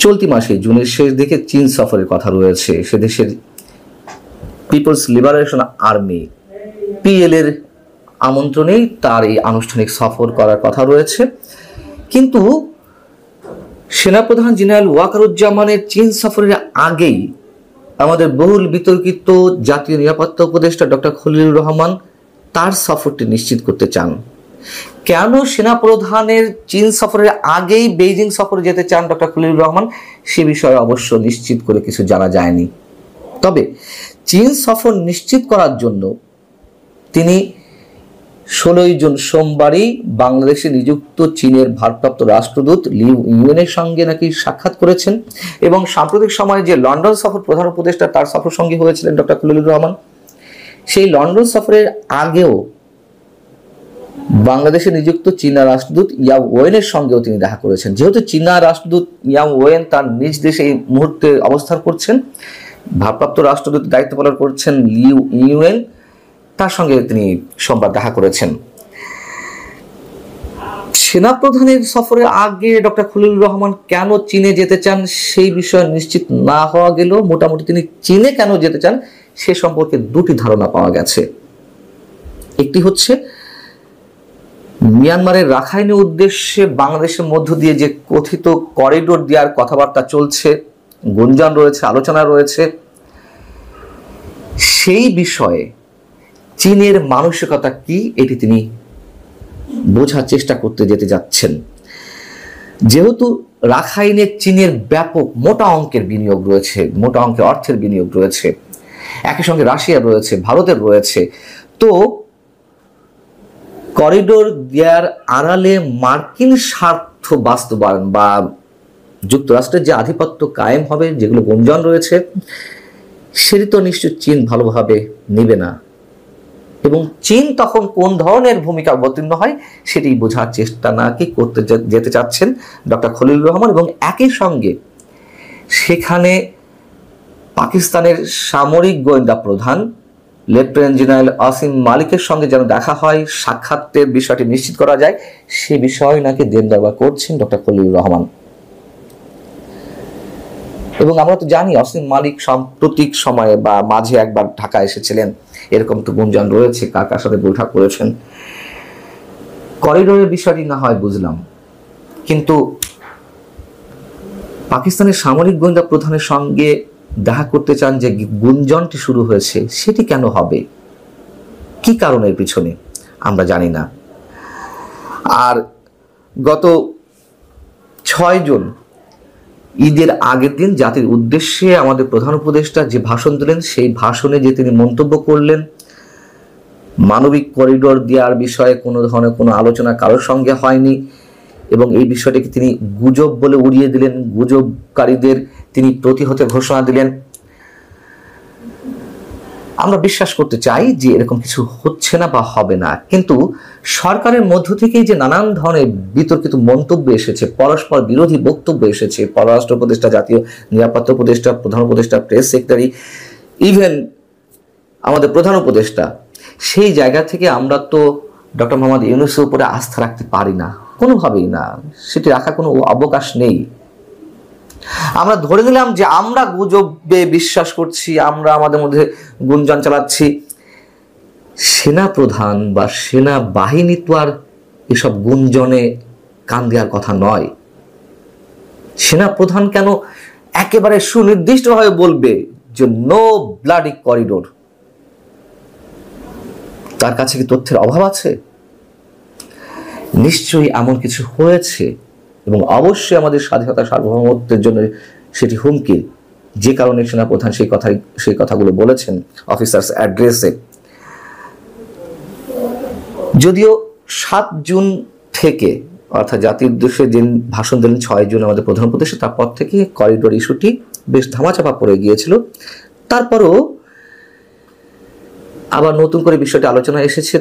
চলতি মাসে জুনের শেষ দিকে চীন সফরের কথা রয়েছে। সে দেশের পিপলস লিবারেশন আর্মি পিএল এর আমন্ত্রণেই তার এই আনুষ্ঠানিক সফর করার কথা রয়েছে। কিন্তু সেনাপ্রধান জেনারেল ওয়াকারুজ্জামানের চীন সফরের আগেই আমাদের বহুল বিতর্কিত জাতীয় নিরাপত্তা উপদেষ্টা ডক্টর খলিলুর রহমান তার সফরটি নিশ্চিত করতে চান। কেন সেনাপ্রধানের চীন সফরের আগেই বেইজিং সফরে যেতে চান ডক্টর খলিলুর রহমান, সে বিষয়ে অবশ্য নিশ্চিত করে কিছু জানা যায়নি। তবে চীন সফর নিশ্চিত করার জন্য তিনি 16 জুন সোমবারই বাংলাদেশে নিযুক্ত চীনের ভারপ্রাপ্ত রাষ্ট্রদূত লিউ ইউয়েনের সঙ্গে নাকি সাক্ষাৎ করেছেন এবং সাম্প্রতিক সময়ে যে লন্ডন সফর প্রধান উপদেষ্টা তার সফর সঙ্গী হয়েছিলেন ডক্টর খলিলুর রহমান, সেই লন্ডন সফরের আগেও বাংলাদেশে নিযুক্ত চীনা রাষ্ট্রদূত ইয়াও ওয়েনের সঙ্গেও তিনি দেখা করেছেন। যেহেতু চীনা রাষ্ট্রদূত ইয়াও ওয়েন তার নিজ দেশে এই মুহূর্তে অবস্থান করছেন, ভারপ্রাপ্ত রাষ্ট্রদূত দায়িত্ব পালন করছেন লিউ ইউয়েন, তার সঙ্গে তিনি সোমবার দেখা করেছেন। সেনাপ্রধানের সফরের আগে ডক্টর খলিলুর রহমান কেন চীনে যেতে চান সেই বিষয়ে নিশ্চিত না হওয়া গেলেও মোটামুটি তিনি চীনে কেন যেতে চান সে সম্পর্কে দুটি ধারণা পাওয়া গেছে। একটি হচ্ছে মিয়ানমারের রাখাইনের উদ্দেশ্যে বাংলাদেশের মধ্য দিয়ে যে কথিত করিডোর দেওয়ার কথাবার্তা চলছে, গুঞ্জন রয়েছে, আলোচনা রয়েছে, সেই বিষয়ে চীনের মানসিকতা কি এটি তিনি বোঝার চেষ্টা করতে যেতে যাচ্ছেন। যেহেতু রাখাইনে চীনের ব্যাপক মোটা অঙ্কের বিনিয়োগ রয়েছে, মোটা অঙ্কের অর্থের বিনিয়োগ রয়েছে, একই সঙ্গে রাশিয়া রয়েছে, ভারতের রয়েছে, তো করিডোর দেওয়ার আড়ালে মার্কিন স্বার্থ বাস্তবায়ন বা যুক্তরাষ্ট্রের যে আধিপত্য কায়েম হবে, যেগুলো গুঞ্জন রয়েছে, সেটি তো নিশ্চয় চীন ভালোভাবে নেবে না এবং চীন তখন কোন ধরনের ভূমিকা অবতীর্ণ হয় সেটি বোঝার চেষ্টা নাকি করতে যেতে চাচ্ছেন ডক্টর খলিলুর রহমান। এবং একই সঙ্গে সেখানে পাকিস্তানের সামরিক গোয়েন্দা প্রধান লেফটেন্যান্ট জেনারেল আসিম মালিকের সঙ্গে যেন দেখা হয়, সাক্ষাতের বিষয়টি নিশ্চিত করা যায়, সে বিষয় নাকি দেনদরবার করছেন ডক্টর খলিলুর রহমান। এবং আমরা তো জানি আসিম মালিক সাম্প্রতিক সময়ে বা মাঝে একবার ঢাকা এসেছিলেন, এরকম তো গুঞ্জন রয়েছে, কার কার সাথে বৈঠক করেছেন। করিডোরের বিষয়টি না হয় বুঝলাম, কিন্তু পাকিস্তানের সামরিক গোয়েন্দা প্রধানের সঙ্গে দেখা করতে চান যে গুঞ্জনটি শুরু হয়েছে, সেটি কেন হবে, কি কারণের পিছনে আমরা জানি না। আর গত 6 জুন ঈদের আগের দিন জাতির উদ্দেশ্যে আমাদের প্রধান উপদেষ্টা যে ভাষণ দিলেন, সেই ভাষণে যে তিনি মন্তব্য করলেন মানবিক করিডোর দেওয়ার বিষয়ে কোনো ধরনের কোনো আলোচনা কারোর সঙ্গে হয়নি এবং এই বিষয়টিকে তিনি গুজব বলে উড়িয়ে দিলেন, গুজবকারীদের তিনি প্রতিহতে ঘোষণা দিলেন। আমরা বিশ্বাস করতে চাই যে এরকম কিছু হচ্ছে না বা হবে না, কিন্তু সরকারের মধ্য থেকেই যে নানান ধরনের বিতর্কিত মন্তব্য এসেছে, পরস্পর বিরোধী বক্তব্য এসেছে, পররাষ্ট্র উপদেষ্টা, জাতীয় নিরাপত্তা উপদেষ্টা, প্রধান উপদেষ্টা, প্রেস সেক্রেটারি, ইভেন আমাদের প্রধান উপদেষ্টা, সেই জায়গা থেকে আমরা তো ডক্টর মোহাম্মদ ইউনূসের উপরে আস্থা রাখতে পারি না, কোনোভাবেই না, সেটি রাখার কোনো অবকাশ নেই। আমরা ধরে নিলাম যে আমরা গুজবে বিশ্বাস করছি, আমরা আমাদের মধ্যে গুঞ্জন চালাচ্ছি, সেনা প্রধান বা সেনা বাহিনী তো আর এসব গুঞ্জনে কান দেওয়ার কথা নয়। সেনা প্রধান কেন একেবারে সুনির্দিষ্টভাবে বলবে যে নো ব্লাডি করিডোর? তার কাছে কি তথ্যের অভাব আছে? নিশ্চয়ই এমন কিছু হয়েছে এবং অবশ্যই আমাদের স্বাধীনতা সার্বভৌমত্বের জন্য সেটি হুমকি, যে কারণে সেনাপ্রধান সেই কথাগুলো বলেছেন অফিসার্স অ্যাড্রেসে। যদিও 7 জুন থেকে অর্থাৎ জাতির উদ্দেশ্যে যে ভাষণ দিলেন 6 জুন আমাদের প্রধান উপদেষ্টা, তারপর থেকে করিডোর ইস্যুটি বেশ ধামাচাপা পড়ে গিয়েছিল। তারপরও আবার নতুন করে বিষয়টি আলোচনা এসেছে।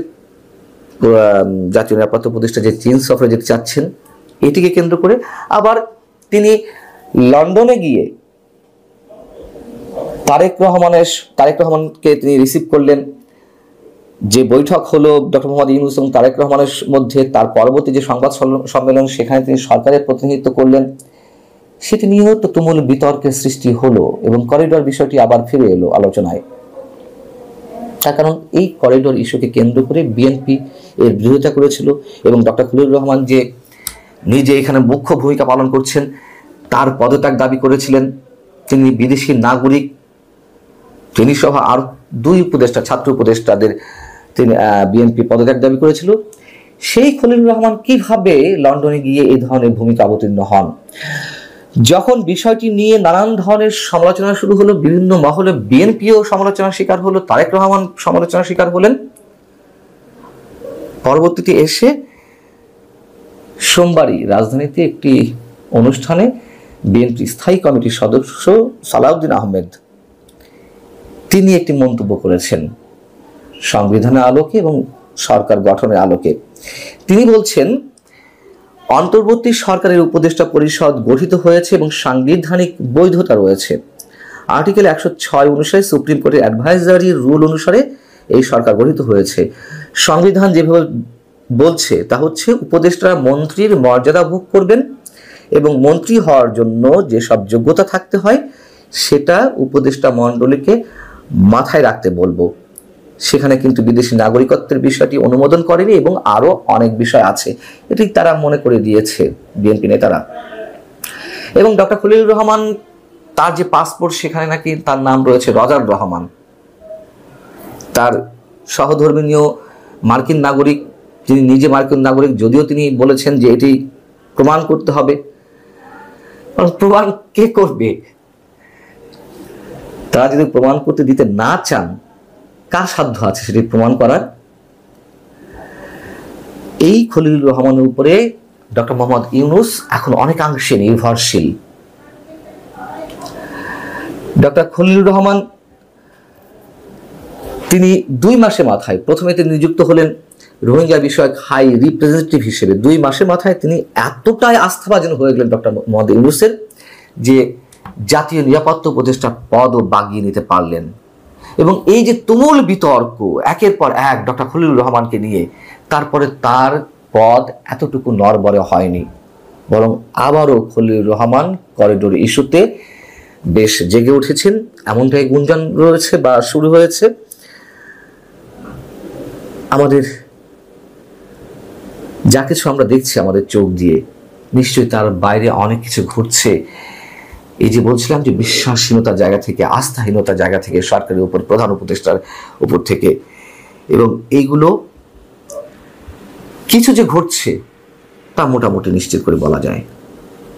জাতীয় নিরাপত্তা উপদেষ্টা যে চীন সফরে যেতে চাচ্ছেন, এটিকে কেন্দ্র করে আবার তিনি লন্ডনে গিয়ে তারেক রহমানকে তিনি রিসিভ করলেন। যে বৈঠক হলো ডক্টর মোহাম্মদ ইউনূস এবং তারেক রহমানের মধ্যে, তার পরবর্তী যে সংবাদ সম্মেলন, সেখানে তিনি সরকারের প্রতিনিধিত্ব করলেন। সেটি নিয়েও তো তুমুল বিতর্কের সৃষ্টি হলো এবং করিডোর বিষয়টি আবার ফিরে এলো আলোচনায়। তার কারণ এই করিডোর ইস্যুকে কেন্দ্র করে বিএনপি এর বিরোধিতা করেছিল এবং ডক্টর খলিলুর রহমান যে নিজে এখানে মুখ্য ভূমিকা পালন করছেন তার পদত্যাগ দাবি করেছিলেন। তিনি বিদেশি নাগরিক, তিনি সহ আর 2 উপদেষ্টা, ছাত্র উপদেষ্টাদের তিনি বিএনপি পদত্যাগ দাবি করেছিল। সেই খলিলুর রহমান কিভাবে লন্ডনে গিয়ে এই ধরনের ভূমিকা অবতীর্ণ হন? যখন বিষয়টি নিয়ে নানান ধরনের সমালোচনা শুরু হলো, বিভিন্ন মহলে বিএনপিও সমালোচনার শিকার হলো, তারেক রহমান সমালোচনার শিকার হলেন। পরবর্তীতে এসে সোমবারই রাজধানীতে একটি অনুষ্ঠানে বিএনপি স্থায়ী কমিটির সদস্য সালাউদ্দিন আহমেদ তিনি একটি মন্তব্য করেছেন সংবিধানের আলোকে এবং সরকার গঠনের আলোকে। তিনি বলছেন, অন্তর্বর্তী সরকারের উপদেষ্টা পরিষদ গঠিত হয়েছে এবং সাংবিধানিক বৈধতা রয়েছে। আর্টিকেল 106 অনুসারে সুপ্রিম কোর্টের অ্যাডভাইজারি রুল অনুসারে এই সরকার গঠিত হয়েছে। সংবিধান যেভাবে বলছে তা হচ্ছে উপদেষ্টারা মন্ত্রীর মর্যাদা ভোগ করবেন এবং মন্ত্রী হওয়ার জন্য যেসব যোগ্যতা থাকতে হয় সেটা উপদেষ্টা মণ্ডলীকে মাথায় রাখতে বলবো। সেখানে কিন্তু বিদেশি নাগরিকত্বের বিষয়টি অনুমোদন করেনি এবং আরো অনেক বিষয় আছে, এটি তারা মনে করে দিয়েছে বিএনপি নেতারা। এবং ডক্টর খলিলুর রহমান তার যে পাসপোর্ট সেখানে নাকি তার নাম রয়েছে রজার রহমান, তার সহধর্মিণীয় মার্কিন নাগরিক, তিনি নিজে মার্কিন নাগরিক, যদিও তিনি বলেছেন যে এটি প্রমাণ করতে হবে। প্রমাণ কে করবে? তারা যদি প্রমাণ করতে দিতে না চান, কার সাধ্য আছে সেটি প্রমাণ করার? এই খলিলুর রহমানের উপরে ডক্টর মোহাম্মদ ইউনূস এখন অনেকাংশে নির্ভরশীল। ডক্টর খলিলুর রহমান তিনি 2 মাসের মাথায়, প্রথমে তিনি নিযুক্ত হলেন রোহিঙ্গা বিষয়ক হাই রিপ্রেজেন্টেটিভ হিসেবে। 2 মাসের মাথায় তিনি এতটাই আস্থাভাজন হয়ে গেলেন ডক্টর মোহাম্মদ ইউনূসের যে জাতীয় নিরাপত্তা উপদেষ্টা পদও বাগিয়ে নিতে পারলেন। এবং এই যে তুমুল বিতর্ক একের পর এক ডক্টর খলিলুর রহমানকে নিয়ে, তারপরে তার পদ এতটুকু নড়বড়ে হয়নি, বরং আবারও খলিলুর রহমান করিডোর ইস্যুতে বেশ জেগে উঠেছেন, এমনটাই গুঞ্জন রয়েছে বা শুরু হয়েছে। আমাদের যা কিছু আমরা দেখছি আমাদের চোখ দিয়ে, নিশ্চয়ই তার বাইরে অনেক কিছু ঘটছে। এই যে বলছিলাম যে বিশ্বাসহীনতার জায়গা থেকে, আস্থাহীনতার জায়গা থেকে, সরকারের উপর, প্রধান উপদেষ্টার উপর থেকে, এবং এইগুলো কিছু যে ঘটছে তা মোটামুটি নিশ্চিত করে বলা যায়।